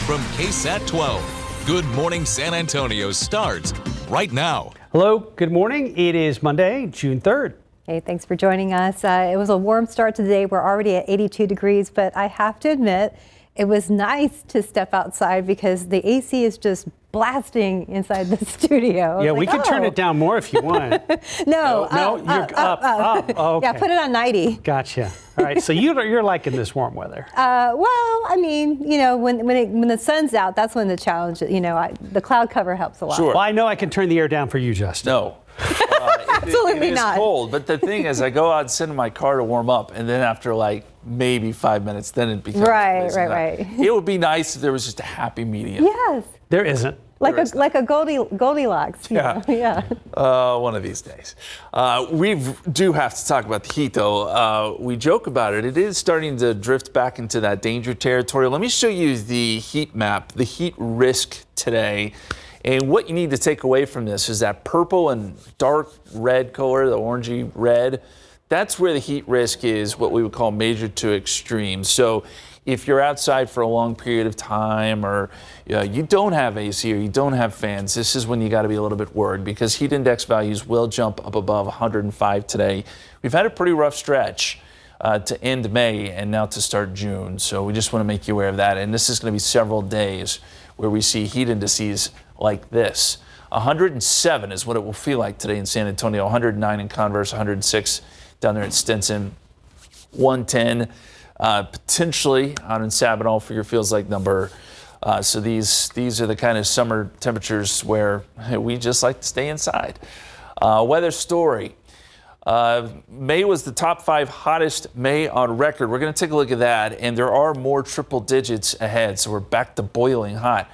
from KSAT 12. Good Morning San Antonio starts right now. Hello, good morning. It is Monday, June 3rd. Hey, thanks for joining us. It was a warm start today. We're already at 82 degrees, but I have to admit, it was nice to step outside because the AC is just blasting inside the studio. Yeah, we could turn it down more if you want. No, you're up. Oh, okay. Yeah, put it on 90. Gotcha. All right, so you're liking this warm weather. Well, I mean, you know, when the sun's out, that's when the challenge, you know, the cloud cover helps a lot. Sure. Well, I know I can turn the air down for you, Justin. No. Absolutely it is not. cold, but the thing is, I go out and sit in my car to warm up, and then after like maybe 5 minutes, then it becomes Right. It would be nice if there was just a happy medium. Yes. There isn't. Like a Goldilocks. You know? Yeah. One of these days. We do have to talk about the heat, though. We joke about it. It is starting to drift back into that danger territory. Let me show you the heat map, the heat risk today. And what you need to take away from this is that purple and dark red color, the orangey red, that's where the heat risk is what we would call major to extreme. So if you're outside for a long period of time, or you don't have AC or you don't have fans, this is when you got to be a little bit worried, because heat index values will jump up above 105 today. We've had a pretty rough stretch to end May and now to start June. So we just want to make you aware of that. And this is going to be several days where we see heat indices like this. 107 is what it will feel like today in San Antonio, 109 in Converse, 106 down there at Stinson, 110 potentially out in Sabinal for your feels like number. So these are the kind of summer temperatures where we just like to stay inside. Weather story. May was the top 5 hottest May on record. We're going to take a look at that, and there are more triple digits ahead, so we're back to boiling hot.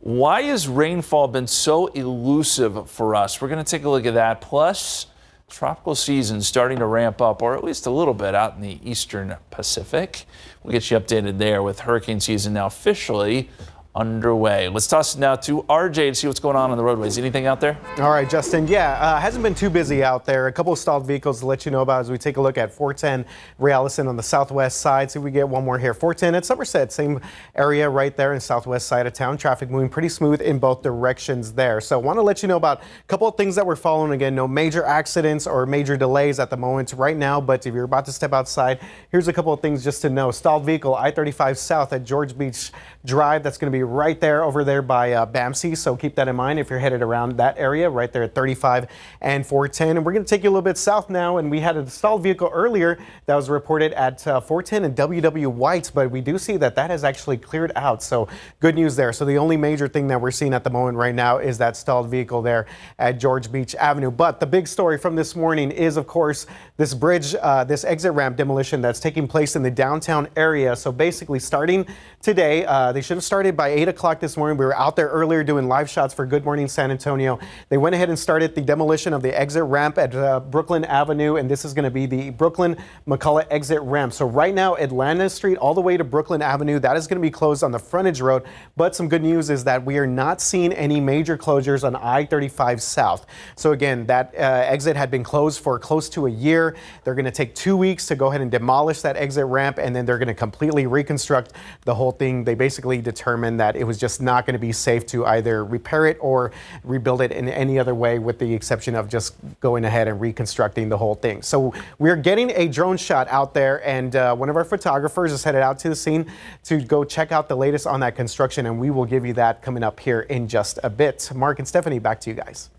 Why has rainfall been so elusive for us? We're going to take a look at that. Plus, tropical season starting to ramp up, or at least a little bit, out in the eastern Pacific. We'll get you updated there with hurricane season now officially underway. Let's toss it now to RJ to see what's going on the roadways. Anything out there? All right, Justin. Yeah, hasn't been too busy out there. A couple of stalled vehicles to let you know about as we take a look at 410 Realison on the southwest side. See if we get one more here. 410 at Somerset, same area right there in southwest side of town. Traffic moving pretty smooth in both directions there. So want to let you know about a couple of things that we're following. Again, no major accidents or major delays at the moment right now, but if you're about to step outside, here's a couple of things just to know. Stalled vehicle I-35 south at George Beach Drive. That's going to be right there over there by BAMC, so keep that in mind if you're headed around that area right there at 35 and 410. And we're going to take you a little bit south now, and we had a stalled vehicle earlier that was reported at 410 and WW White, but we do see that has actually cleared out, so good news there. So the only major thing that we're seeing at the moment right now is that stalled vehicle there at George Beach Avenue. But the big story from this morning is, of course, this bridge, this exit ramp demolition that's taking place in the downtown area. So basically starting today, they should have started by 8 o'clock this morning. We were out there earlier doing live shots for Good Morning San Antonio. They went ahead and started the demolition of the exit ramp at Brooklyn Avenue, and this is going to be the Brooklyn McCullough exit ramp. So right now, Atlanta Street all the way to Brooklyn Avenue, that is going to be closed on the frontage road. But some good news is that we are not seeing any major closures on I-35 South. So again, that exit had been closed for close to a year. They're going to take 2 weeks to go ahead and demolish that exit ramp, and then they're going to completely reconstruct the whole thing. They basically determined that it was just not going to be safe to either repair it or rebuild it in any other way, with the exception of just going ahead and reconstructing the whole thing. So we're getting a drone shot out there, and one of our photographers is headed out to the scene to go check out the latest on that construction, and we will give you that coming up here in just a bit. Mark and Stephanie, back to you guys.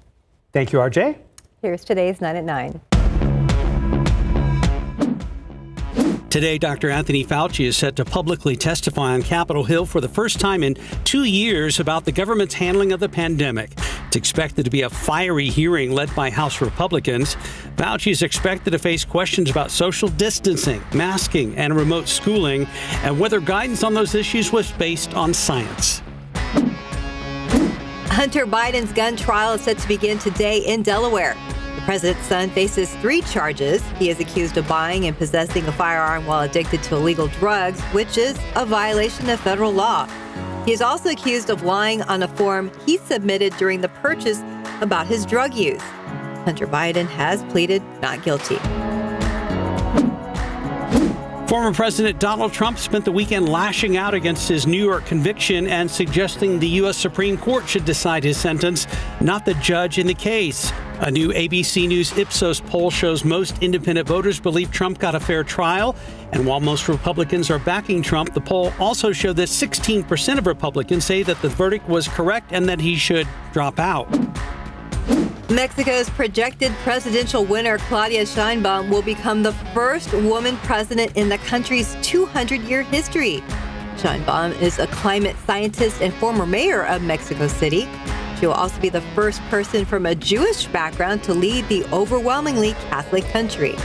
Thank you, RJ. Here's today's 9 at 9. Today, Dr. Anthony Fauci is set to publicly testify on Capitol Hill for the first time in 2 years about the government's handling of the pandemic. It's expected to be a fiery hearing led by House Republicans. Fauci is expected to face questions about social distancing, masking, and remote schooling, and whether guidance on those issues was based on science. Hunter Biden's gun trial is set to begin today in Delaware. The president's son faces 3 charges. He is accused of buying and possessing a firearm while addicted to illegal drugs, which is a violation of federal law. He is also accused of lying on a form he submitted during the purchase about his drug use. Hunter Biden has pleaded not guilty. Former President Donald Trump spent the weekend lashing out against his New York conviction and suggesting the U.S. Supreme Court should decide his sentence, not the judge in the case. A new ABC News Ipsos poll shows most independent voters believe Trump got a fair trial. And while most Republicans are backing Trump, the poll also showed that 16% of Republicans say that the verdict was correct and that he should drop out. Mexico's projected presidential winner, Claudia Sheinbaum, will become the first woman president in the country's 200-year history. Sheinbaum is a climate scientist and former mayor of Mexico City. She will also be the first person from a Jewish background to lead the overwhelmingly Catholic country.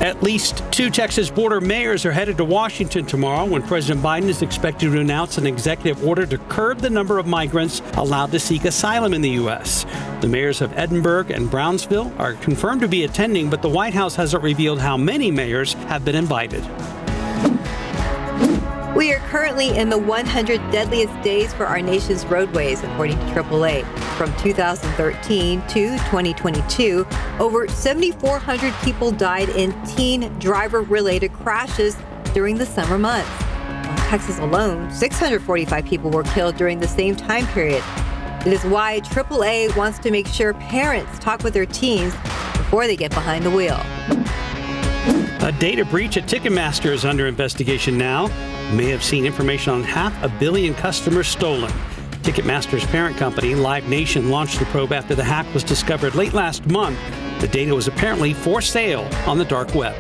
At least 2 Texas border mayors are headed to Washington tomorrow when President Biden is expected to announce an executive order to curb the number of migrants allowed to seek asylum in the U.S. The mayors of Edinburgh and Brownsville are confirmed to be attending, but the White House hasn't revealed how many mayors have been invited. We are currently in the 100 deadliest days for our nation's roadways, according to AAA. From 2013 to 2022, over 7,400 people died in teen driver-related crashes during the summer months. In Texas alone, 645 people were killed during the same time period. It is why AAA wants to make sure parents talk with their teens before they get behind the wheel. A data breach at Ticketmaster is under investigation now. You may have seen information on 500 million customers stolen. Ticketmaster's parent company, Live Nation, launched the probe after the hack was discovered late last month. The data was apparently for sale on the dark web.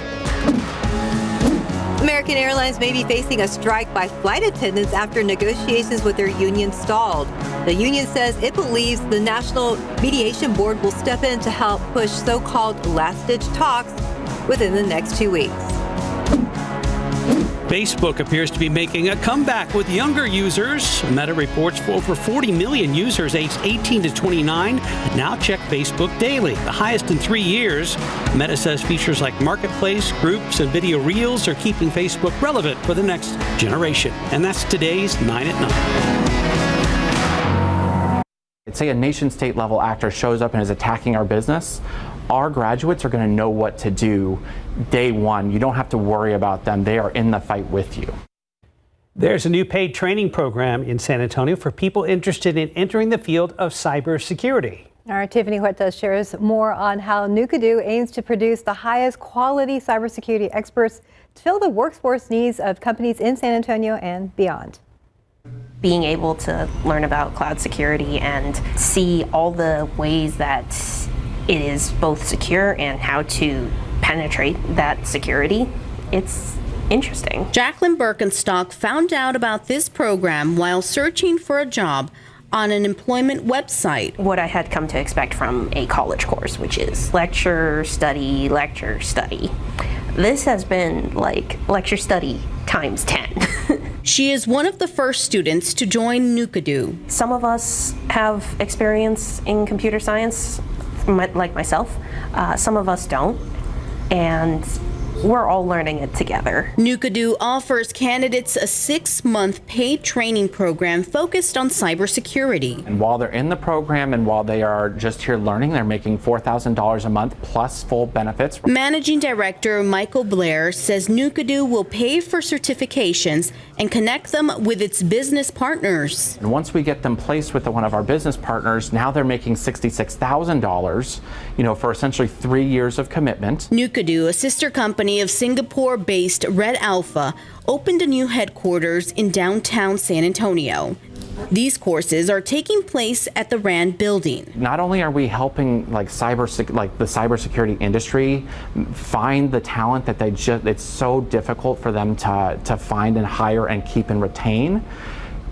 American Airlines may be facing a strike by flight attendants after negotiations with their union stalled. The union says it believes the National Mediation Board will step in to help push so-called last-ditch talks within the next 2 weeks. Facebook appears to be making a comeback with younger users. Meta reports over 40 million users aged 18 to 29 now check Facebook daily, the highest in 3 years. Meta says features like Marketplace, Groups, and Video Reels are keeping Facebook relevant for the next generation. And that's today's 9 at 9. Say a nation-state level actor shows up and is attacking our business, our graduates are going to know what to do day one. You don't have to worry about them. They are in the fight with you. There's a new paid training program in San Antonio for people interested in entering the field of cybersecurity. Our Tiffany Huerta shares more on how Nukadu aims to produce the highest quality cybersecurity experts to fill the workforce needs of companies in San Antonio and beyond. Being able to learn about cloud security and see all the ways that it is both secure and how to penetrate that security, it's interesting. Jacqueline Birkenstock found out about this program while searching for a job on an employment website. What I had come to expect from a college course, which is lecture, study, lecture, study. This has been like lecture study times 10. She is one of the first students to join Nukadu. Some of us have experience in computer science, like myself. Some of us don't, and we're all learning it together. Nukadu offers candidates a 6-month paid training program focused on cybersecurity. And while they're in the program and while they are just here learning, they're making $4,000 a month plus full benefits. Managing Director Michael Blair says Nukadu will pay for certifications and connect them with its business partners. And once we get them placed with one of our business partners, now they're making $66,000, for essentially 3 years of commitment. Nukadu, a sister company of Singapore-based Red Alpha, opened a new headquarters in downtown San Antonio. These courses are taking place at the Rand building. Not only are we helping the cybersecurity industry find the talent that it's so difficult for them to find and hire and keep and retain,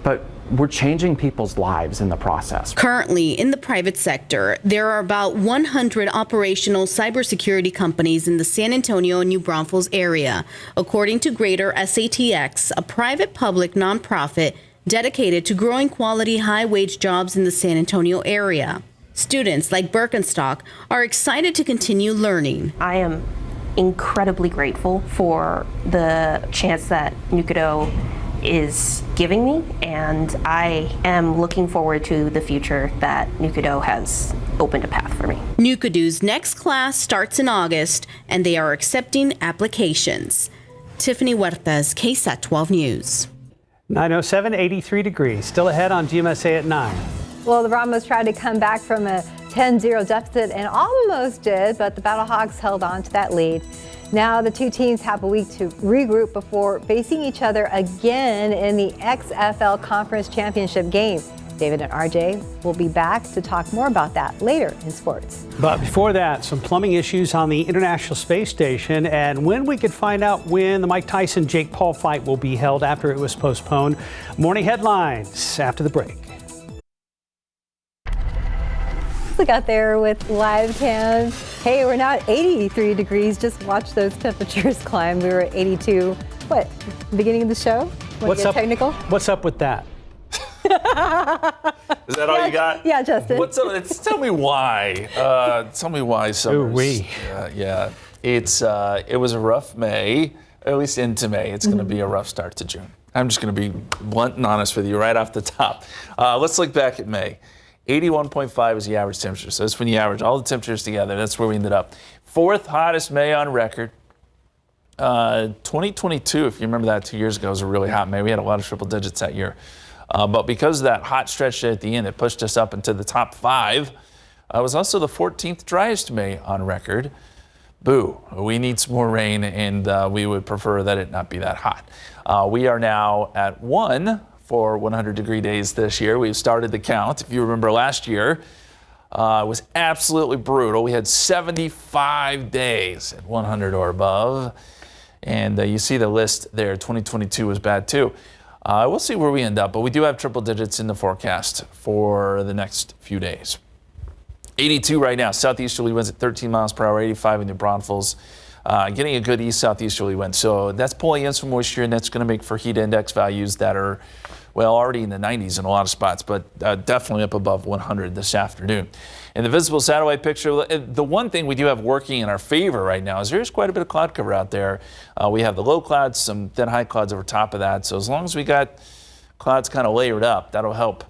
but we're changing people's lives in the process. Currently, in the private sector, there are about 100 operational cybersecurity companies in the San Antonio and New Braunfels area, according to Greater SATX, a private-public nonprofit dedicated to growing quality high-wage jobs in the San Antonio area. Students like Birkenstock are excited to continue learning. I am incredibly grateful for the chance that Nukado is giving me, and I am looking forward to the future that NUCADO has opened a path for me. NUCADO's next class starts in August, and they are accepting applications. Tiffany Huertas, KSAT 12 News. 907, 83 degrees. Still ahead on GMSA at 9. Well, the Brahmas tried to come back from a 10-0 deficit and almost did, but the Battlehawks held on to that lead. Now the two teams have a week to regroup before facing each other again in the XFL Conference Championship game. David and RJ will be back to talk more about that later in sports. But before that, some plumbing issues on the International Space Station, and when we could find out when the Mike Tyson-Jake Paul fight will be held after it was postponed. Morning headlines after the break. Look out there with live cams. Hey, we're now at 83 degrees. Just watch those temperatures climb. We were at 82. What? Beginning of the show? What's up? Technical? What's up with that? Is that all you got? Yeah, Justin. What's up? Tell me why. Tell me why. Ooh-wee. Yeah. It was a rough May, at least into May. It's going to be a rough start to June. I'm just going to be blunt and honest with you right off the top. Let's look back at May. 81.5 is the average temperature. So that's when you average all the temperatures together. That's where we ended up. Fourth hottest May on record. 2022, if you remember that 2 years ago, was a really hot May. We had a lot of triple digits that year. But because of that hot stretch at the end, it pushed us up into the top 5. It was also the 14th driest May on record. Boo. We need some more rain, and we would prefer that it not be that hot. We are now at 1 for 100-degree days this year. We've started the count. If you remember last year, it was absolutely brutal. We had 75 days at 100 or above. And you see the list there. 2022 was bad too. We'll see where we end up, but we do have triple digits in the forecast for the next few days. 82 right now. Southeasterly winds at 13 miles per hour, 85 in New Braunfels. Getting a good east-southeasterly wind. So that's pulling in some moisture, and that's going to make for heat index values that are, well, already in the 90s in a lot of spots, but definitely up above 100 this afternoon. In the visible satellite picture, the one thing we do have working in our favor right now is there's quite a bit of cloud cover out there. We have the low clouds, some thin high clouds over top of that. So as long as we got clouds kind of layered up, that'll help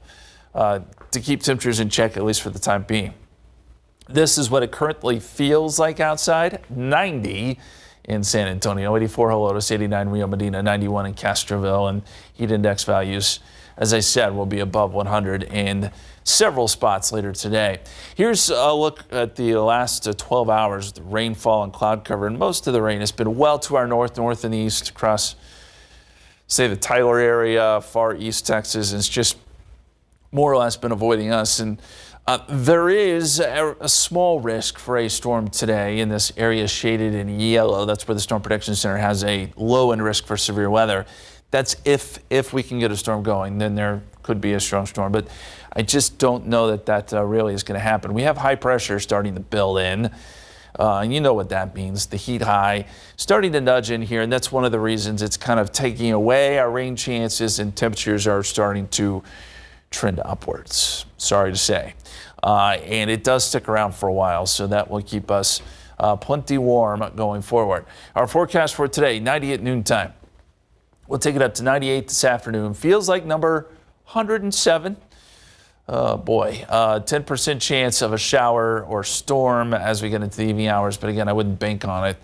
to keep temperatures in check, at least for the time being. This is what it currently feels like outside. 90 in San Antonio, 84 Helotes, 89 Rio Medina, 91 in Castroville, and heat index values, as I said, will be above 100 in several spots later today. Here's a look at the last 12 hours, the rainfall and cloud cover, and most of the rain has been well to our north and east across, say, the Tyler area, far east Texas, and it's just more or less been avoiding us. And there is a small risk for a storm today in this area shaded in yellow. That's where the Storm Protection Center has a low end risk for severe weather. That's if we can get a storm going, then there could be a strong storm. But I just don't know that really is going to happen. We have high pressure starting to build in. And you know what that means. The heat high starting to nudge in here. And that's one of the reasons it's kind of taking away our rain chances, and temperatures are starting to trend upwards. Sorry to say. And it does stick around for a while, so that will keep us plenty warm going forward. Our forecast for today, 90 at noontime. We'll take it up to 98 this afternoon. Feels like number 107. Oh boy, 10% chance of a shower or storm as we get into the evening hours. But again, I wouldn't bank on it.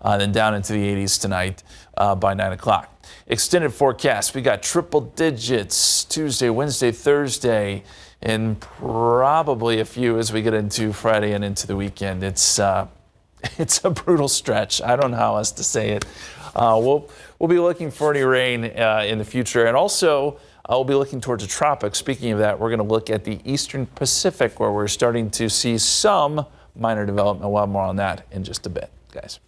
Then down into the 80s tonight by 9 o'clock. Extended forecast. We got triple digits Tuesday, Wednesday, Thursday, and probably a few as we get into Friday and into the weekend. It's a brutal stretch. I don't know how else to say it. We'll be looking for any rain in the future, and also we'll be looking towards the tropics. Speaking of that, we're going to look at the Eastern Pacific, where we're starting to see some minor development. We'll have more on that in just a bit, guys.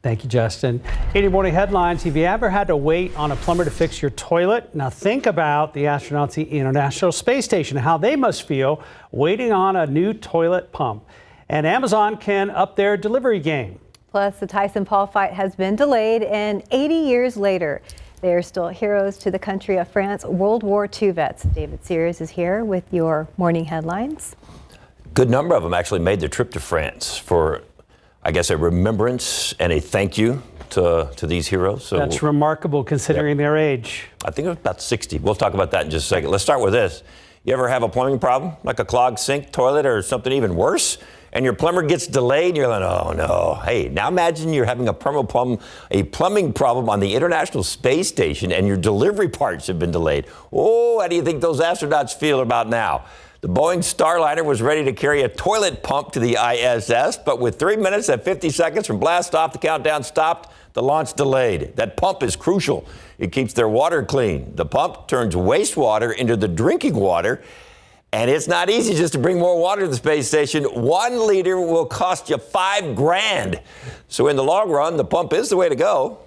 Thank you, Justin. 80 morning headlines. Have you ever had to wait on a plumber to fix your toilet? Now think about the astronauts at the International Space Station, how they must feel waiting on a new toilet pump. And Amazon can up their delivery game. Plus, the Tyson-Paul fight has been delayed, and 80 years later, they are still heroes to the country of France, World War II vets. David Sears is here with your morning headlines. Good number of them actually made the trip to France for, I guess, a remembrance and a thank you to these heroes. So that's remarkable considering their age. I think it was about 60. We'll talk about that in just a second. Let's start with this. You ever have a plumbing problem, like a clogged sink, toilet, or something even worse? And your plumber gets delayed, and you're like, oh no. Hey, now imagine you're having a plumbing problem on the International Space Station, and your delivery parts have been delayed. Oh, how do you think those astronauts feel about now? The Boeing Starliner was ready to carry a toilet pump to the ISS, but with 3 minutes and 50 seconds from blast off, the countdown stopped, the launch delayed. That pump is crucial. It keeps their water clean. The pump turns wastewater into the drinking water. And it's not easy just to bring more water to the space station. 1 liter will cost you $5,000. So in the long run, the pump is the way to go.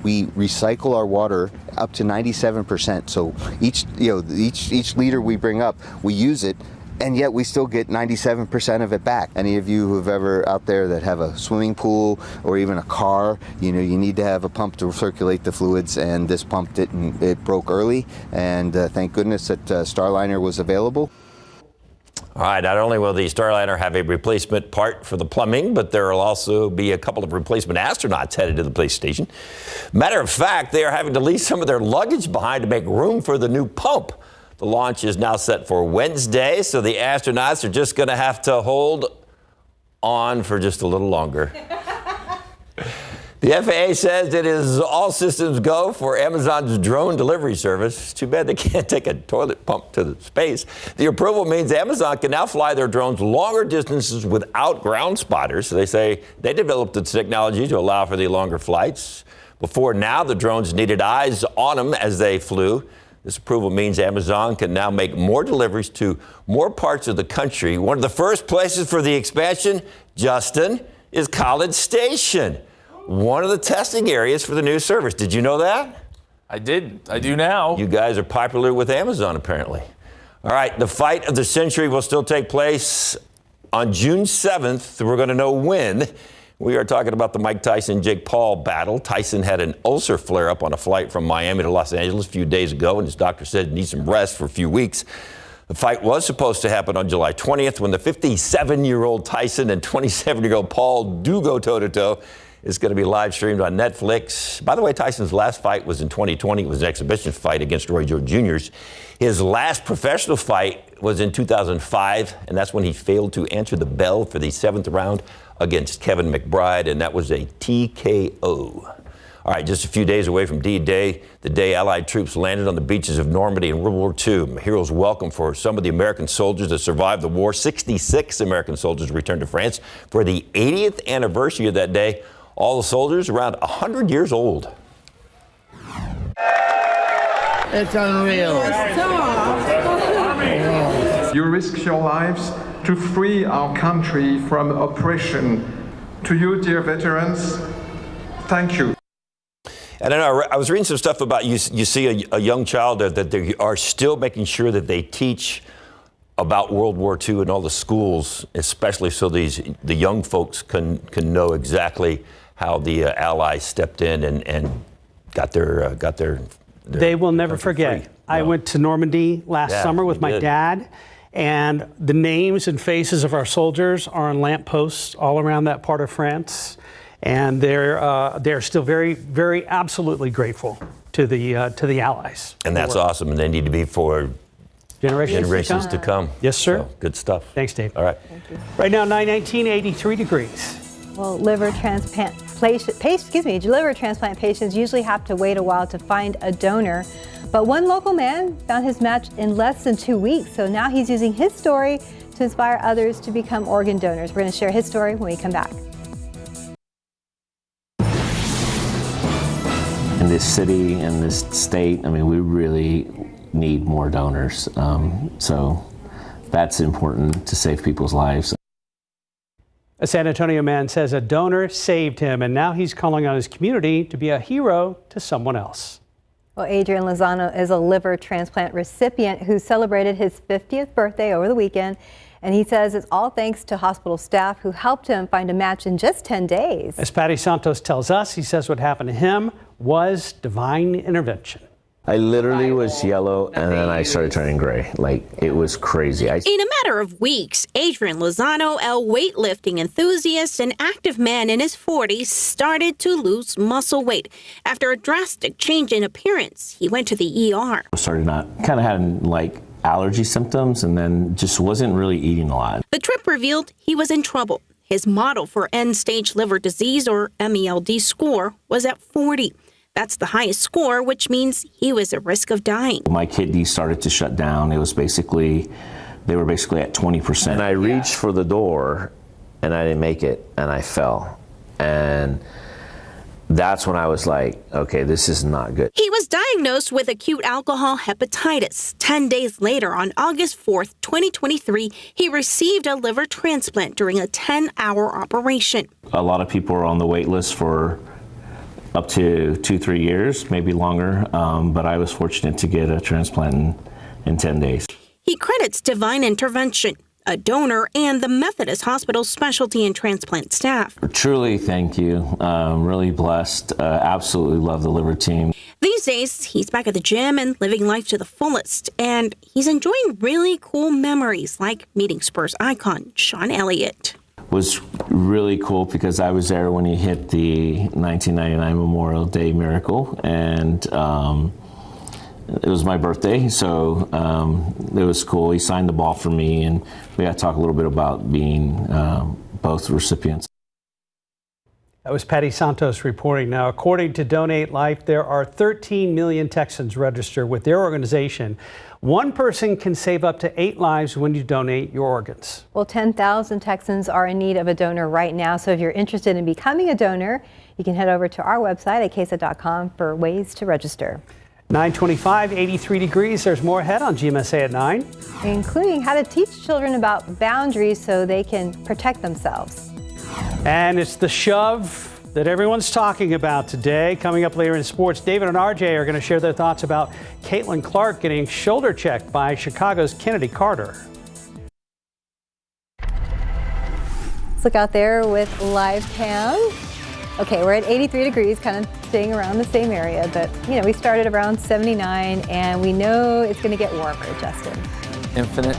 We recycle our water up to 97%. So each liter we bring up, we use it, and yet we still get 97% of it back. Any of you who've ever out there that have a swimming pool or even a car, you need to have a pump to circulate the fluids, and this pump didn't. It broke early, and thank goodness that Starliner was available. All right, not only will the Starliner have a replacement part for the plumbing, but there will also be a couple of replacement astronauts headed to the space station. Matter of fact, they are having to leave some of their luggage behind to make room for the new pump. The launch is now set for Wednesday, so the astronauts are just going to have to hold on for just a little longer. The FAA says it is all systems go for Amazon's drone delivery service. Too bad they can't take a toilet pump to the space. The approval means Amazon can now fly their drones longer distances without ground spotters. So they say they developed the technology to allow for the longer flights. Before now, the drones needed eyes on them as they flew. This approval means Amazon can now make more deliveries to more parts of the country. One of the first places for the expansion, Justin, is College Station, one of the testing areas for the new service. Did you know that? I didn't. I do now. You guys are popular with Amazon, apparently. All right, the fight of the century will still take place on June 7th. We're going to know when. We are talking about the Mike Tyson-Jake Paul battle. Tyson had an ulcer flare-up on a flight from Miami to Los Angeles a few days ago, and his doctor said he needs some rest for a few weeks. The fight was supposed to happen on July 20th when the 57-year-old Tyson and 27-year-old Paul do go toe-to-toe. It's going to be live streamed on Netflix. By the way, Tyson's last fight was in 2020. It was an exhibition fight against Roy Jones Jr. His last professional fight was in 2005, and that's when he failed to answer the bell for the 7th round against Kevin McBride, and that was a TKO. All right, just a few days away from D-Day, the day Allied troops landed on the beaches of Normandy in World War II. A hero's welcome for some of the American soldiers that survived the war. 66 American soldiers returned to France for the 80th anniversary of that day. All the soldiers around 100 years old. It's unreal. You risk your lives to free our country from oppression. To you, dear veterans, thank you. And I was reading some stuff about you see a young child that they are still making sure that they teach about World War II in all the schools, especially so the young folks can know exactly how the Allies stepped in and got their They will never forget. Free. I went to Normandy last summer with my dad, and the names and faces of our soldiers are on lampposts all around that part of France. And they're still very, very absolutely grateful to the Allies. And that's awesome. And they need to be for generations to come. Yes, sir. So, good stuff. Thanks, Dave. All right. Thank you. Right now, 919, 83 degrees. Well, liver transplant patients usually have to wait a while to find a donor. But one local man found his match in less than 2 weeks. So now he's using his story to inspire others to become organ donors. We're going to share his story when we come back. In this city, in this state, I mean, we really need more donors. So that's important to save people's lives. A San Antonio man says a donor saved him, and now he's calling on his community to be a hero to someone else. Well, Adrian Lozano is a liver transplant recipient who celebrated his 50th birthday over the weekend. And he says it's all thanks to hospital staff who helped him find a match in just 10 days. As Patty Santos tells us, he says what happened to him was divine intervention. I literally was yellow and then I started turning gray. Like, it was crazy. In a matter of weeks, Adrian Lozano, a weightlifting enthusiast and active man in his 40s, started to lose muscle weight. After a drastic change in appearance, he went to the ER. I started kind of having like allergy symptoms and then just wasn't really eating a lot. The trip revealed he was in trouble. His model for end-stage liver disease, or MELD score, was at 40. That's the highest score, which means he was at risk of dying. My kidneys started to shut down. They were basically at 20%. And I reached for the door and I didn't make it and I fell. And that's when I was like, okay, this is not good. He was diagnosed with acute alcohol hepatitis. 10 days later, on August 4th, 2023, he received a liver transplant during a 10-hour operation. A lot of people are on the wait list for up to 2-3 years, maybe longer, but I was fortunate to get a transplant in 10 days. He credits divine intervention, a donor, and the Methodist Hospital specialty and transplant staff. Truly, thank you. Really blessed. Absolutely love the liver team. These days, he's back at the gym and living life to the fullest, and he's enjoying really cool memories like meeting Spurs icon Sean Elliott. Was really cool because I was there when he hit the 1999 Memorial Day miracle, and it was my birthday, so it was cool. He signed the ball for me, and we got to talk a little bit about being both recipients. That was Patty Santos reporting. Now, according to Donate Life, there are 13 million Texans registered with their organization. One person can save up to 8 lives when you donate your organs. Well, 10,000 Texans are in need of a donor right now. So if you're interested in becoming a donor, you can head over to our website at KSAT.com for ways to register. 9:25, 83 degrees. There's more ahead on GMSA at 9. Including how to teach children about boundaries so they can protect themselves. And it's the shove that everyone's talking about today. Coming up later in sports, David and RJ are going to share their thoughts about Caitlin Clark getting shoulder checked by Chicago's Kennedy Carter. Let's look out there with live cam. Okay, we're at 83 degrees, kind of staying around the same area, but we started around 79 and we know it's going to get warmer, Justin. Infinite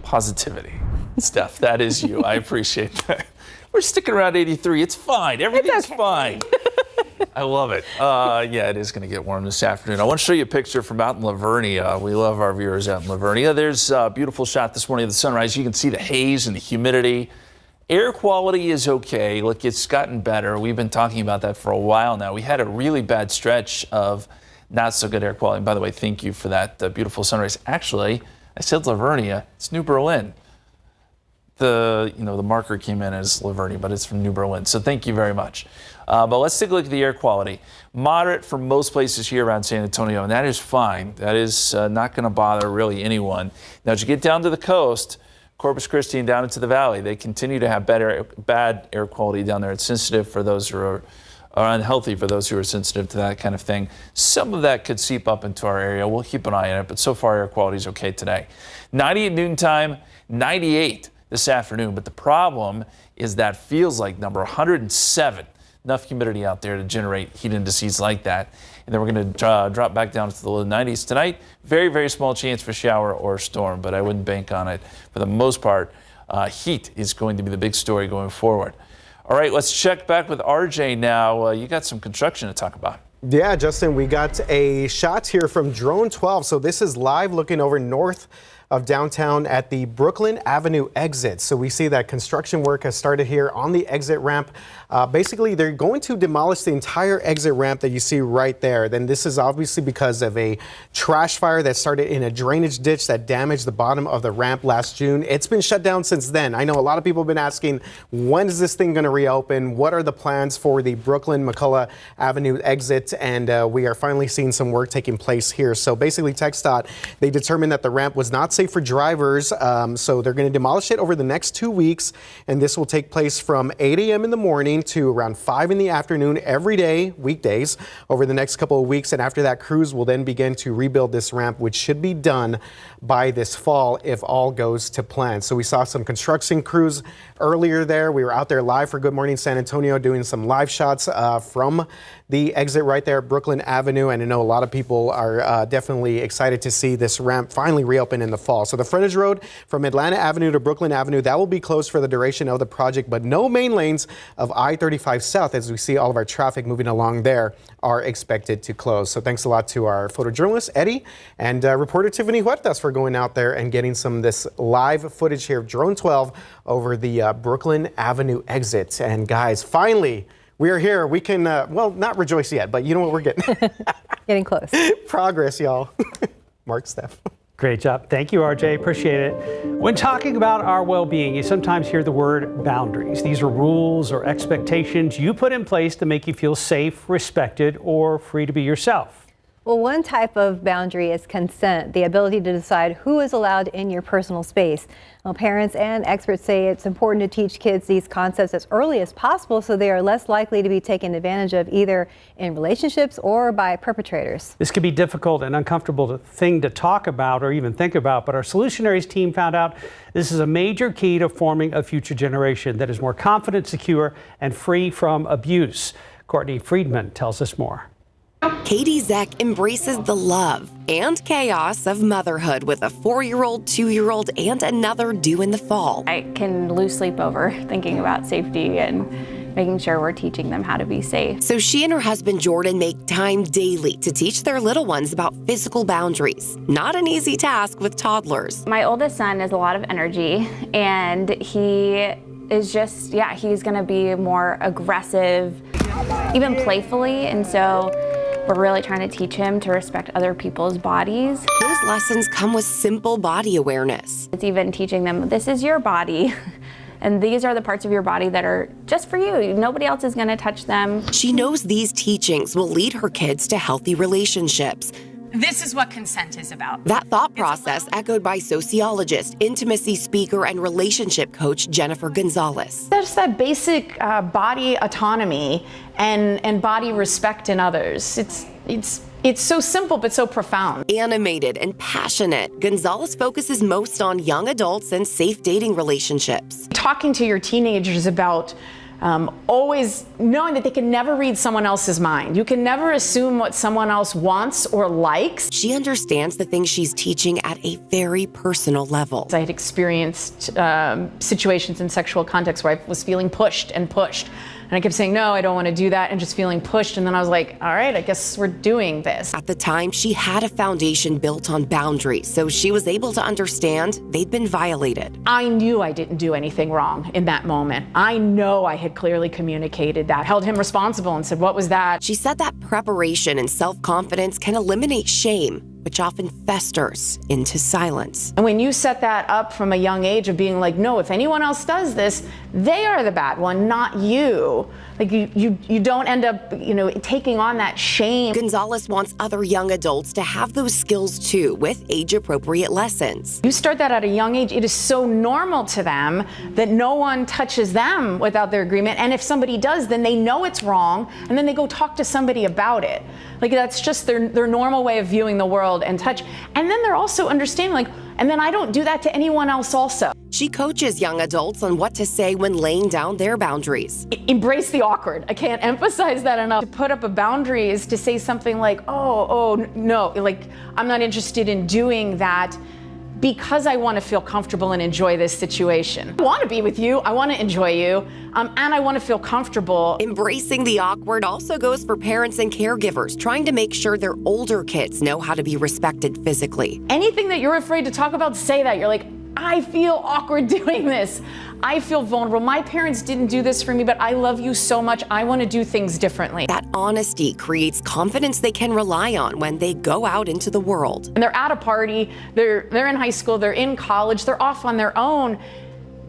positivity. Steph, that is you. I appreciate that. We're sticking around 83. It's fine. Everything's fine. I love it. Yeah, it is going to get warm this afternoon. I want to show you a picture from out in Lavernia. We love our viewers out in Lavernia. There's a beautiful shot this morning of the sunrise. You can see the haze and the humidity. Air quality is okay. Look, it's gotten better. We've been talking about that for a while now. We had a really bad stretch of not so good air quality. And by the way, thank you for that beautiful sunrise. Actually, I said Lavernia. It's New Berlin. The marker came in as Lavernia, but it's from New Berlin. So thank you very much. But let's take a look at the air quality. Moderate for most places here around San Antonio, and that is fine. That is not going to bother really anyone. Now, as you get down to the coast, Corpus Christi and down into the valley, they continue to have bad air quality down there. It's sensitive for those who are unhealthy for those who are sensitive to that kind of thing. Some of that could seep up into our area. We'll keep an eye on it, but so far air quality is okay today. 90 at noontime, 98 this afternoon, but the problem is that feels like number 107. Enough humidity out there to generate heat indices like that. And then we're going to drop back down to the low 90s tonight. Very, very small chance for shower or storm, but I wouldn't bank on it. For the most part, heat is going to be the big story going forward. All right, let's check back with RJ now. You got some construction to talk about. Yeah, Justin, we got a shot here from Drone 12. So this is live looking over north of downtown at the Brooklyn Avenue exit. So we see that construction work has started here on the exit ramp. Basically, they're going to demolish the entire exit ramp that you see right there. Then this is obviously because of a trash fire that started in a drainage ditch that damaged the bottom of the ramp last June. It's been shut down since then. I know a lot of people have been asking, when is this thing going to reopen? What are the plans for the Brooklyn McCullough Avenue exit? And we are finally seeing some work taking place here. So basically, TxDOT, they determined that the ramp was not unsafe for drivers. So they're going to demolish it over the next 2 weeks. And this will take place from 8 a.m. in the morning to around 5 in the afternoon every day, weekdays, over the next couple of weeks. And after that, crews will then begin to rebuild this ramp, which should be done by this fall if all goes to plan. So we saw some construction crews earlier there. We were out there live for Good Morning San Antonio doing some live shots from the exit right there at Brooklyn Avenue. And I know a lot of people are definitely excited to see this ramp finally reopen in the fall. So the frontage road from Atlanta Avenue to Brooklyn Avenue, that will be closed for the duration of the project, but no main lanes of I-35 South, as we see all of our traffic moving along there, are expected to close. So thanks a lot to our photojournalist, Eddie, and reporter Tiffany Huertas for going out there and getting some of this live footage here of Drone 12 over the Brooklyn Avenue exit. And guys, finally, we are here. We can, well, not rejoice yet, but you know what we're getting. Getting close. Progress, y'all. Mark, Steph. Great job. Thank you, RJ. Appreciate it. When talking about our well-being, you sometimes hear the word boundaries. These are rules or expectations you put in place to make you feel safe, respected, or free to be yourself. Well, one type of boundary is consent, the ability to decide who is allowed in your personal space. Well, parents and experts say it's important to teach kids these concepts as early as possible so they are less likely to be taken advantage of either in relationships or by perpetrators. This can be difficult and uncomfortable thing to talk about or even think about, but our Solutionaries team found out this is a major key to forming a future generation that is more confident, secure, and free from abuse. Courtney Friedman tells us more. Katie Zeck embraces the love and chaos of motherhood with a 4-year-old, 2-year-old, and another due in the fall. I can lose sleep over thinking about safety and making sure we're teaching them how to be safe. So she and her husband Jordan make time daily to teach their little ones about physical boundaries. Not an easy task with toddlers. My oldest son has a lot of energy, and he is just, he's gonna be more aggressive, even playfully, and so we're really trying to teach him to respect other people's bodies. Those lessons come with simple body awareness. It's even teaching them, this is your body, and these are the parts of your body that are just for you. Nobody else is gonna touch them. She knows these teachings will lead her kids to healthy relationships. This is what consent is about. That thought process echoed by sociologist, intimacy speaker, and relationship coach Jennifer Gonzalez. There's that basic body autonomy and body respect in others. It's so simple but so profound. Animated and passionate, Gonzalez focuses most on young adults and safe dating relationships. Talking to your teenagers about always knowing that they can never read someone else's mind. You can never assume what someone else wants or likes. She understands the things she's teaching at a very personal level. I had experienced situations in sexual context where I was feeling pushed and pushed. And I kept saying, no, I don't want to do that, and just feeling pushed. And then I was like, all right, I guess we're doing this. At the time, she had a foundation built on boundaries, so she was able to understand they'd been violated. I knew I didn't do anything wrong in that moment. I know I had clearly communicated that, held him responsible and said, what was that? She said that preparation and self-confidence can eliminate shame, which often festers into silence. And when you set that up from a young age of being like, no, if anyone else does this, they are the bad one, not you. Like you don't end up, taking on that shame. Gonzalez wants other young adults to have those skills too, with age-appropriate lessons. You start that at a young age, it is so normal to them that no one touches them without their agreement. And if somebody does, then they know it's wrong, and then they go talk to somebody about it. Like that's just their normal way of viewing the world and touch. And then they're also understanding, and then I don't do that to anyone else also. She coaches young adults on what to say when laying down their boundaries. Embrace the awkward. I can't emphasize that enough. To put up a boundary is to say something like, oh, no, I'm not interested in doing that because I want to feel comfortable and enjoy this situation. I want to be with you, I want to enjoy you, and I want to feel comfortable. Embracing the awkward also goes for parents and caregivers, trying to make sure their older kids know how to be respected physically. Anything that you're afraid to talk about, say that. You're like, I feel awkward doing this. I feel vulnerable. My parents didn't do this for me, but I love you so much. I want to do things differently. That honesty creates confidence they can rely on when they go out into the world. And they're at a party, they're in high school, they're in college, they're off on their own.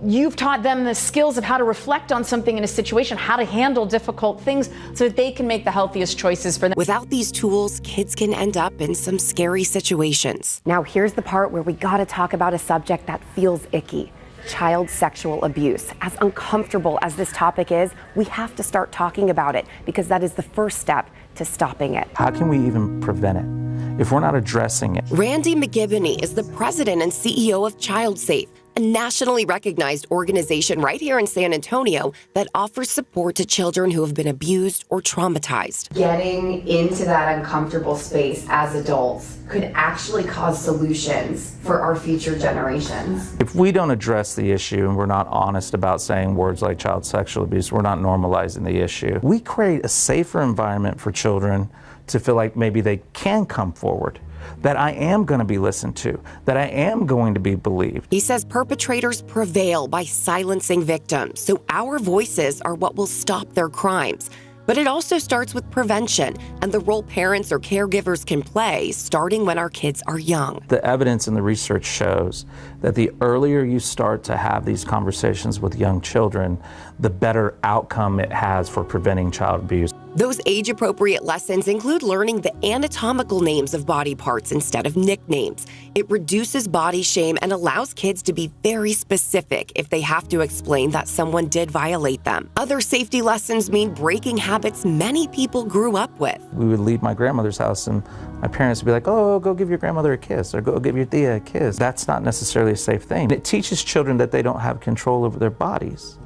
you've taught them the skills of how to reflect on something in a situation, how to handle difficult things so that they can make the healthiest choices for them. Without these tools, kids can end up in some scary situations. Now, here's the part where we gotta talk about a subject that feels icky. Child sexual abuse. As uncomfortable as this topic is, we have to start talking about it because that is the first step to stopping it. How can we even prevent it if we're not addressing it? Randy McGibney is the president and CEO of ChildSafe, a nationally recognized organization right here in San Antonio that offers support to children who have been abused or traumatized. Getting into that uncomfortable space as adults could actually cause solutions for our future generations. If we don't address the issue and we're not honest about saying words like child sexual abuse, we're not normalizing the issue. We create a safer environment for children to feel like maybe they can come forward, that I am going to be listened to, that I am going to be believed. He says perpetrators prevail by silencing victims, so our voices are what will stop their crimes. But it also starts with prevention and the role parents or caregivers can play starting when our kids are young. The evidence and the research shows that the earlier you start to have these conversations with young children, the better outcome it has for preventing child abuse. Those age-appropriate lessons include learning the anatomical names of body parts instead of nicknames. It reduces body shame and allows kids to be very specific if they have to explain that someone did violate them. Other safety lessons mean breaking habits many people grew up with. We would leave my grandmother's house and my parents would be like, oh, go give your grandmother a kiss or go give your tia a kiss. That's not necessarily a safe thing. It teaches children that they don't have control over their bodies.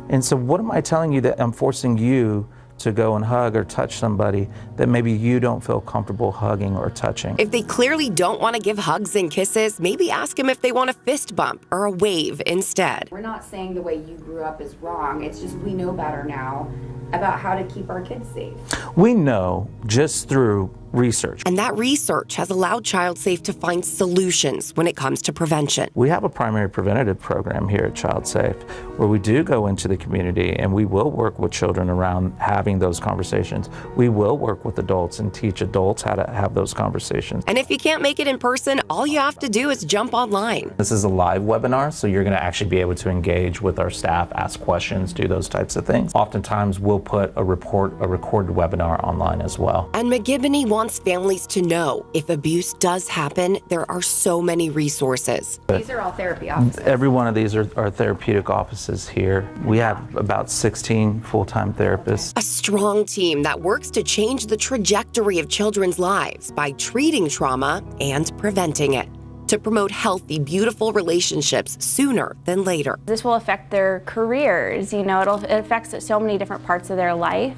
And so what am I telling you that I'm forcing you to go and hug or touch somebody that maybe you don't feel comfortable hugging or touching? If they clearly don't want to give hugs and kisses, maybe ask them if they want a fist bump or a wave instead. We're not saying the way you grew up is wrong. It's just we know better now about how to keep our kids safe. We know just through research. And that research has allowed ChildSafe to find solutions when it comes to prevention. We have a primary preventative program here at ChildSafe where we do go into the community and we will work with children around having those conversations. We will work with adults and teach adults how to have those conversations. And if you can't make it in person, all you have to do is jump online. This is a live webinar, so you're going to actually be able to engage with our staff, ask questions, do those types of things. Oftentimes we'll put a recorded webinar online as well. And McGibney wants families to know if abuse does happen, there are so many resources. These are all therapy offices. Every one of these are therapeutic offices here. We have about 16 full-time therapists. A strong team that works to change the trajectory of children's lives by treating trauma and preventing it, to promote healthy, beautiful relationships sooner than later. This will affect their careers. You know, it affects so many different parts of their life.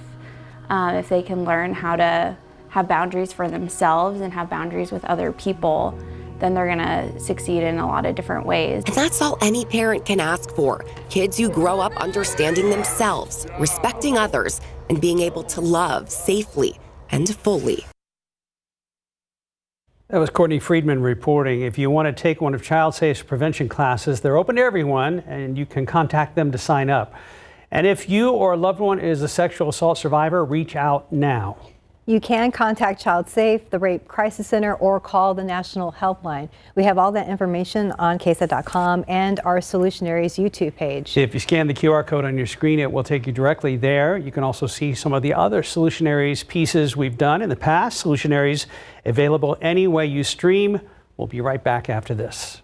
If they can learn how to have boundaries for themselves and have boundaries with other people, then they're gonna succeed in a lot of different ways. And that's all any parent can ask for. Kids who grow up understanding themselves, respecting others, and being able to love safely and fully. That was Courtney Friedman reporting. If you want to take one of ChildSafe's prevention classes, they're open to everyone, and you can contact them to sign up. And if you or a loved one is a sexual assault survivor, reach out now. You can contact ChildSafe, the Rape Crisis Center, or call the National Helpline. We have all that information on KSAT.com and our Solutionaries YouTube page. If you scan the QR code on your screen, it will take you directly there. You can also see some of the other Solutionaries pieces we've done in the past. Solutionaries available any way you stream. We'll be right back after this.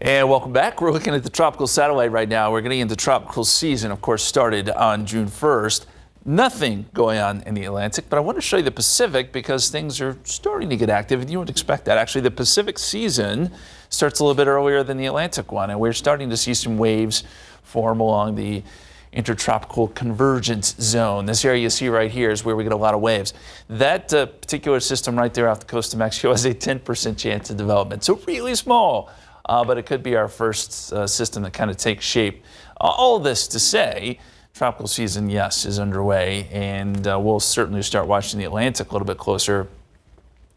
And welcome back. We're looking at the tropical satellite right now. We're getting into tropical season, of course, started on June 1st. Nothing going on in the Atlantic, but I want to show you the Pacific because things are starting to get active, and you would expect that. Actually, the Pacific season starts a little bit earlier than the Atlantic one, and we're starting to see some waves form along the intertropical convergence zone. This area you see right here is where we get a lot of waves. That particular system right there off the coast of Mexico has a 10% chance of development, so really small. But it could be our first system that kind of takes shape. All this to say, tropical season, yes, is underway, and we'll certainly start watching the Atlantic a little bit closer.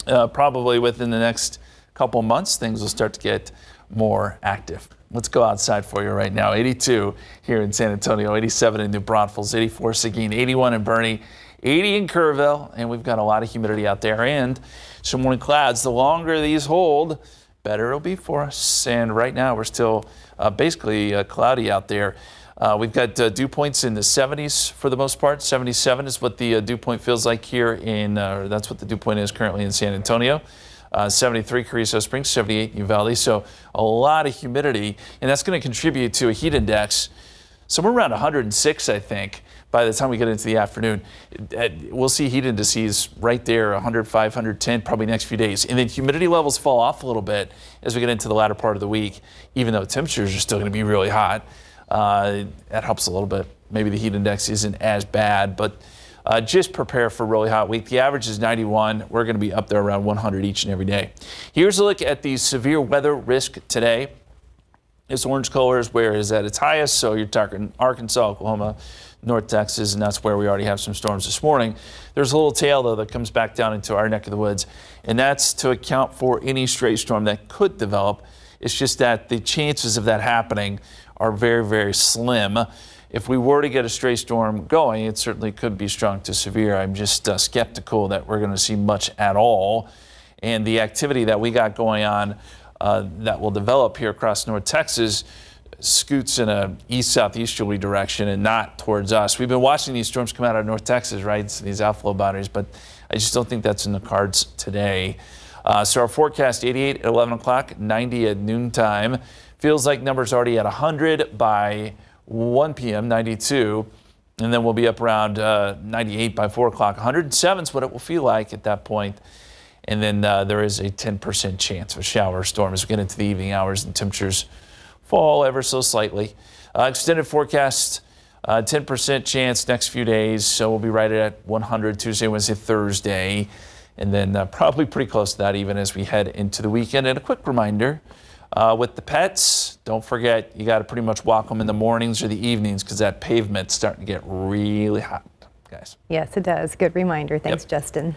Probably within the next couple of months, things will start to get more active. Let's go outside for you right now. 82 here in San Antonio, 87 in New Braunfels, 84 Seguin, 81 in Bernie, 80 in Kerrville, and we've got a lot of humidity out there and some morning clouds. The longer these hold, better it'll be for us. And right now we're still basically cloudy out there. We've got dew points in the 70s for the most part. 77 is what the dew point feels like here in, that's what the dew point is currently in San Antonio. 73 Carrizo Springs, 78 Uvalde. So a lot of humidity, and that's going to contribute to a heat index somewhere around 106, I think, by the time we get into the afternoon. We'll see heat indices right there, 105, 110, probably next few days. And then humidity levels fall off a little bit as we get into the latter part of the week, even though temperatures are still going to be really hot. That helps a little bit. Maybe the heat index isn't as bad, but just prepare for a really hot week. The average is 91. We're going to be up there around 100 each and every day. Here's a look at the severe weather risk today. This orange color is where it is at its highest, so you're talking Arkansas, Oklahoma, North Texas, and that's where we already have some storms this morning. There's a little tail, though, that comes back down into our neck of the woods, and that's to account for any stray storm that could develop. It's just that the chances of that happening are very, very slim. If we were to get a stray storm going, it certainly could be strong to severe. I'm just skeptical that we're going to see much at all. And the activity that we got going on that will develop here across North Texas scoots in a east-southeasterly direction and not towards us. We've been watching these storms come out of North Texas, right? So these outflow boundaries, but I just don't think that's in the cards today. So our forecast, 88 at 11 o'clock, 90 at noontime. Feels like numbers already at 100 by 1 p.m., 92, and then we'll be up around 98 by 4 o'clock. 107 is what it will feel like at that point. And then there is a 10% chance of a shower or storm as we get into the evening hours and temperatures fall ever so slightly. Extended forecast, 10% chance next few days, so we'll be right at 100 Tuesday, Wednesday, Thursday, and then probably pretty close to that even as we head into the weekend. And a quick reminder, with the pets, don't forget you got to pretty much walk them in the mornings or the evenings because that pavement's starting to get really hot, guys. Yes, it does. Good reminder. Thanks, Justin.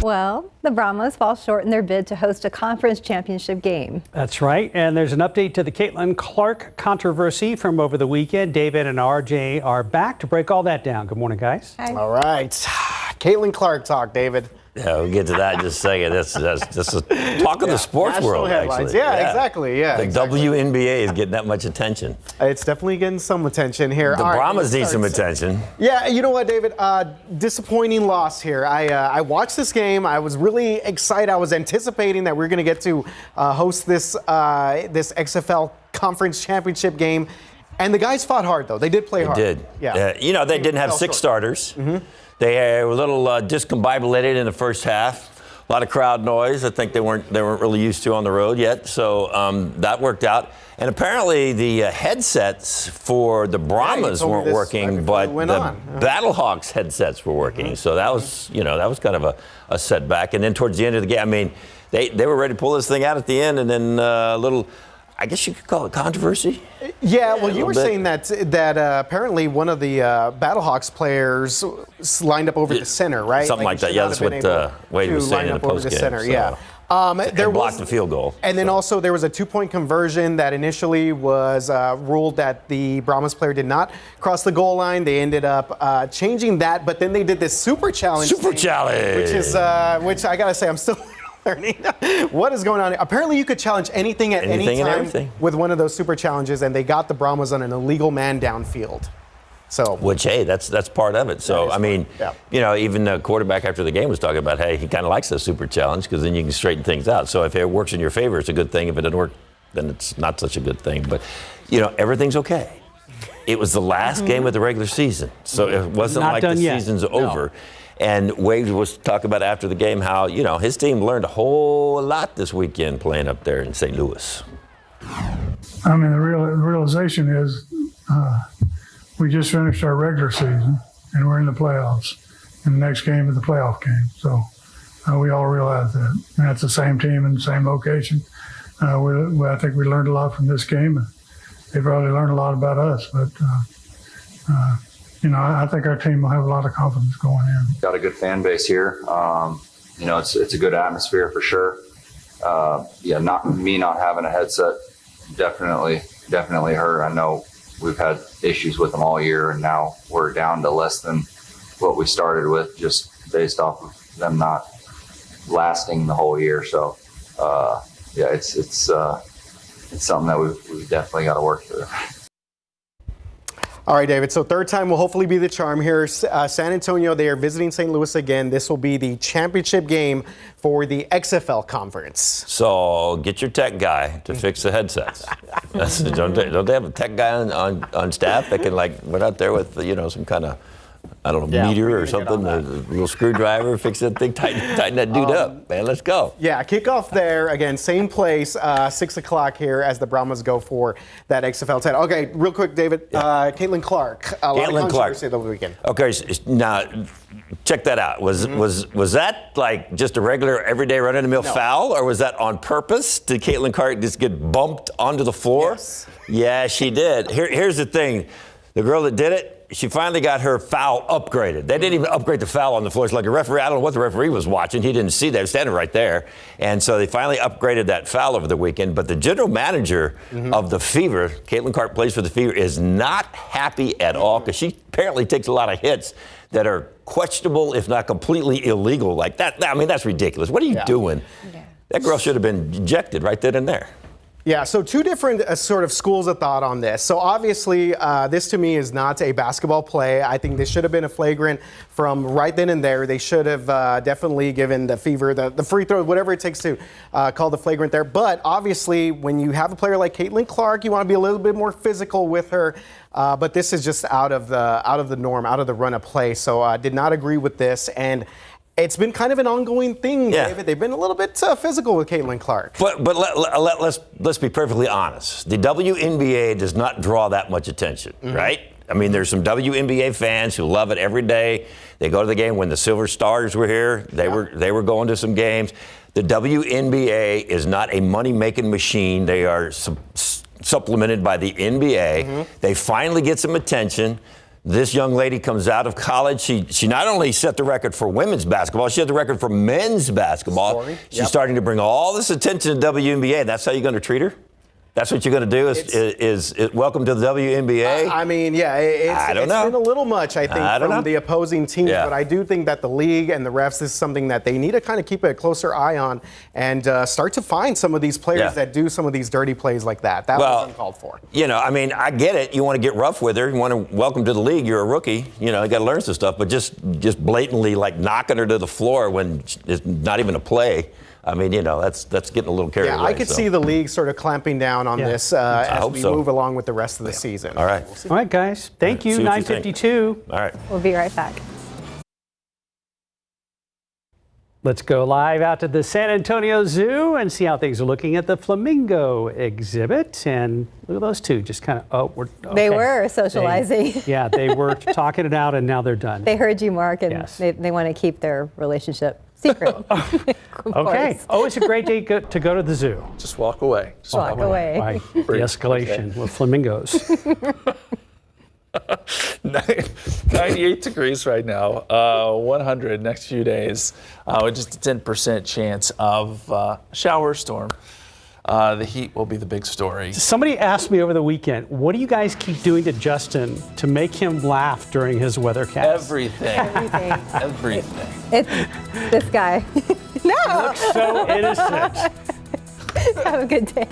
Well, the Brahmas fall short in their bid to host a conference championship game. That's right. And there's an update to the Caitlin Clark controversy from over the weekend. David and RJ are back to break all that down. Good morning, guys. Hi. All right. Caitlin Clark talk, David. Yeah, we'll get to that in just a second. That's a talk of the sports National world, headlines. actually. Yeah, exactly. Yeah, the exactly. WNBA is getting that much attention. It's definitely getting some attention here. The Brahmas need some attention. Yeah, you know what, David? Disappointing loss here. I watched this game. I was really excited. I was anticipating that we were going to get to host this XFL Conference Championship game. And the guys fought hard, though. They did play hard. They did. Yeah. They didn't have 6 starters. Mm-hmm. They were a little discombobulated in the first half. A lot of crowd noise. I think they weren't really used to on the road yet. So that worked out. And apparently the headsets for the Brahmas weren't working, but the Battlehawks headsets were working. Mm-hmm. So that was, kind of a setback. And then towards the end of the game, I mean, they were ready to pull this thing out at the end, and then a little, I guess you could call it controversy. Yeah, well, you were saying that apparently one of the Battlehawks players lined up over the center, right? Something like that. Yeah, that's what Wade was saying in the postgame. So. Yeah. There blocked the field goal. And then also there was a 2-point conversion that initially was ruled that the Brahmas player did not cross the goal line. They ended up changing that, but then they did this super challenge. Which is which I gotta say I'm still learning. What is going on? Apparently you could challenge anything at any time with one of those super challenges, and they got the Brahmas on an illegal man downfield. So, which, hey, that's part of it. So, I mean, even the quarterback after the game was talking about, hey, he kind of likes the super challenge because then you can straighten things out. So if it works in your favor, it's a good thing. If it doesn't work, then it's not such a good thing. But, everything's okay. It was the last game of the regular season. So it wasn't like the season's over. And Wade was talking about after the game how, his team learned a whole lot this weekend playing up there in St. Louis. I mean, the realization is we just finished our regular season and we're in the playoffs. And the next game is the playoff game. So we all realize that. And that's the same team in the same location. I think we learned a lot from this game. They probably learned a lot about us. But, I think our team will have a lot of confidence going in. Got a good fan base here. It's a good atmosphere for sure. Not having a headset definitely hurt. I know we've had issues with them all year, and now we're down to less than what we started with, just based off of them not lasting the whole year. So yeah, it's something that we've definitely got to work through. All right, David. So third time will hopefully be the charm here. San Antonio, they are visiting St. Louis again. This will be the championship game for the XFL conference. So get your tech guy to fix the headsets. Don't they have a tech guy on staff that can went out there with some kind of, I don't know, meter or something, a little screwdriver, fix that thing, tighten that dude up, man. Let's go. Yeah, kickoff there again, same place, 6 o'clock here as the Brahmas go for that XFL title. Okay, real quick, David. Caitlin Clark. A lot of controversy over the weekend. Okay, now check that out. Was that just a regular everyday run-of-the-mill foul, or was that on purpose? Did Caitlin Clark just get bumped onto the floor? Yes. Yeah, she did. Here's the thing. The girl that did it, she finally got her foul upgraded. They didn't even upgrade the foul on the floor. It's like a referee. I don't know what the referee was watching. He didn't see that. He was standing right there. And so they finally upgraded that foul over the weekend. But the general manager of the Fever, Caitlin Clark plays for the Fever, is not happy at all because she apparently takes a lot of hits that are questionable, if not completely illegal. Like that. I mean, that's ridiculous. What are you doing? Yeah. That girl should have been ejected right then and there. Yeah, so two different sort of schools of thought on this. So obviously, this to me is not a basketball play. I think this should have been a flagrant from right then and there. They should have definitely given the Fever the free throw, whatever it takes to call the flagrant there. But obviously, when you have a player like Caitlin Clark, you want to be a little bit more physical with her. But this is just out of the norm, out of the run of play. So I did not agree with this. And it's been kind of an ongoing thing, David. They've been a little bit physical with Caitlin Clark. But let's be perfectly honest. The WNBA does not draw that much attention, right? I mean, there's some WNBA fans who love it every day. They go to the game. When the Silver Stars were here, they were going to some games. The WNBA is not a money-making machine. They are supplemented by the NBA. They finally get some attention. This young lady comes out of college. She not only set the record for women's basketball, she set the record for men's basketball. She's starting to bring all this attention to WNBA. That's how you're going to treat her? That's what you're going to do is welcome to the WNBA? I mean, yeah, it's been a little much, I think, from the opposing teams. But I do think that the league and the refs is something that they need to kind of keep a closer eye on and start to find some of these players that do some of these dirty plays like that. That was uncalled for. I mean, I get it. You want to get rough with her. You want to welcome to the league. You're a rookie. You got to learn some stuff. But just blatantly knocking her to the floor when it's not even a play. I mean, that's getting a little carried away. Yeah, I could see the league sort of clamping down on this as we move along with the rest of the season. All right. All right, guys. Thank you. 9:52. All right. We'll be right back. Let's go live out to the San Antonio Zoo and see how things are looking at the flamingo exhibit. And look at those two just kind of, They were socializing. They were talking it out, and now they're done. They heard you, Mark, and they want to keep their relationship secret. Okay. Oh, it's a great day to go to the zoo. Just walk away. Just walk away. By de-escalation with flamingos. 98 degrees right now, 100 next few days, with just a 10% chance of shower storm. The heat will be the big story. Somebody asked me over the weekend, what do you guys keep doing to Justin to make him laugh during his weathercast? Everything. It's this guy. No. He looks so innocent. Have a good day.